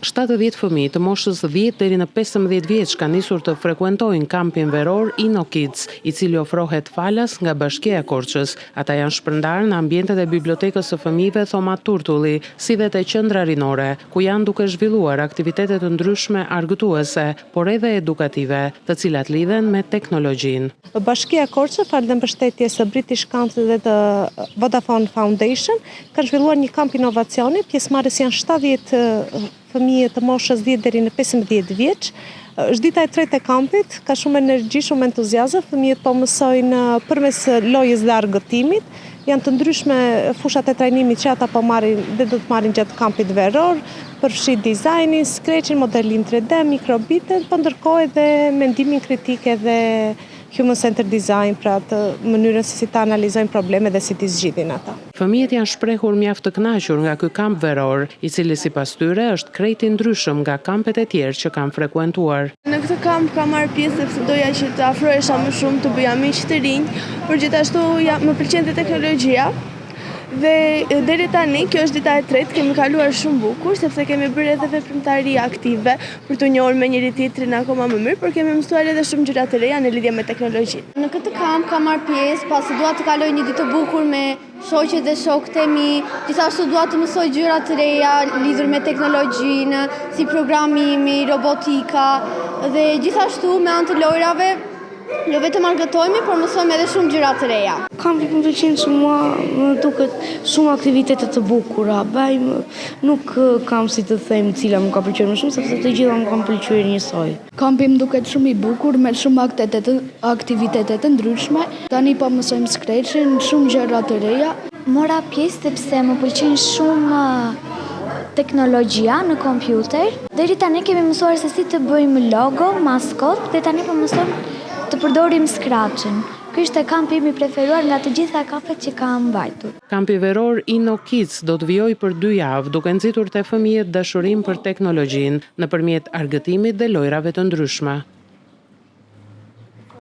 70 fëmijë të moshës 10 deri në 15 vjeç kanë nisur të frekuentojnë kampin veror InnoKids, i cili ofrohet falas nga Bashkia e Korçës. Ata janë shpërndarë në ambientet e bibliotekës së fëmijëve Thoma Turtulli, si dhe te qendra rinore, ku janë duke zhvilluar aktivitete të ndryshme argëtuese, por edhe edukative, të cilat lidhen me teknologjinë. Bashkia e Korçës, falë dhe mbështetjes së British Council dhe të Vodafone Foundation, kanë zhvilluar një kamp inovacioni. Pjesëmarrës janë 70 fëmijë të moshës 10 deri në 15 vjeç. Është dita e tretë e kampit, ka shumë energji, shumë entuziazëm. Fëmijët po mësojnë përmes lojës dhe argëtimit. Janë të ndryshme fushat e trajnimit që ata po marrin dhe do të marrin gjatë kampit veror, përfshi dizajnin, skrecin, modelim 3D, mikrobitën, po ndërkohë edhe mendimin kritik dhe human centered design, pra të mënyrën se si ta analizojnë probleme dhe si t'i zgjidhin ata. Fëmijët janë shprehur mjaft të kënaqur nga ky kamp veror, i cili sipas tyre është krejt i ndryshëm nga kampet e tjerë që kanë frekuentuar. Në këtë kamp kam marrë pjesë sepse doja që të afrohesha më shumë, të bëja miq të rinj, por gjithashtu më pëlqente teknologjia. Dhe deri tani, kjo është dita e tretë, kemi kaluar shumë bukur, sepse kemi bërë edhe veprimtari aktive për të njohur me njëri tjetrin akoma më mirë, por kemi mësuar edhe shumë gjëra të reja në lidhje me teknologjinë. Në këtë kamp kam marrë pjesë, pasi dua të kaloj një ditë të bukur me shoqet dhe shokët e mi, gjithashtu dua të mësoj gjëra të reja lidhur me teknologjinë, si programimi, robotika dhe gjithashtu me anë të lojrave. Jo vetëm argëtojmë, por mësojmë edhe shumë gjëra të reja. Kampi më pëlqen shumë, më duket shumë aktivitete të bukura. Nuk kam si të them cila më ka pëlqyer më shumë, sepse të gjitha më kanë pëlqyer njësoj. Kampi më duket shumë i bukur, me shumë aktivitete të ndryshme. Tani po mësojmë skrecin, shumë gjëra të reja. Mora pjesë sepse më pëlqen shumë teknologjia në kompjuter. Deri tani kemi mësuar se si të bëjmë logo, maskot, dhe tani po mësojmë të përdorim Scratch-ën. Ky ishte kampi im i preferuar nga të gjitha kampet që kam mbajtur. Kampi veror InnoKids do të vijojë për 2 javë, duke nxitur te fëmijët dashurinë për teknologjinë nëpërmjet argëtimit dhe lojrave të ndryshme.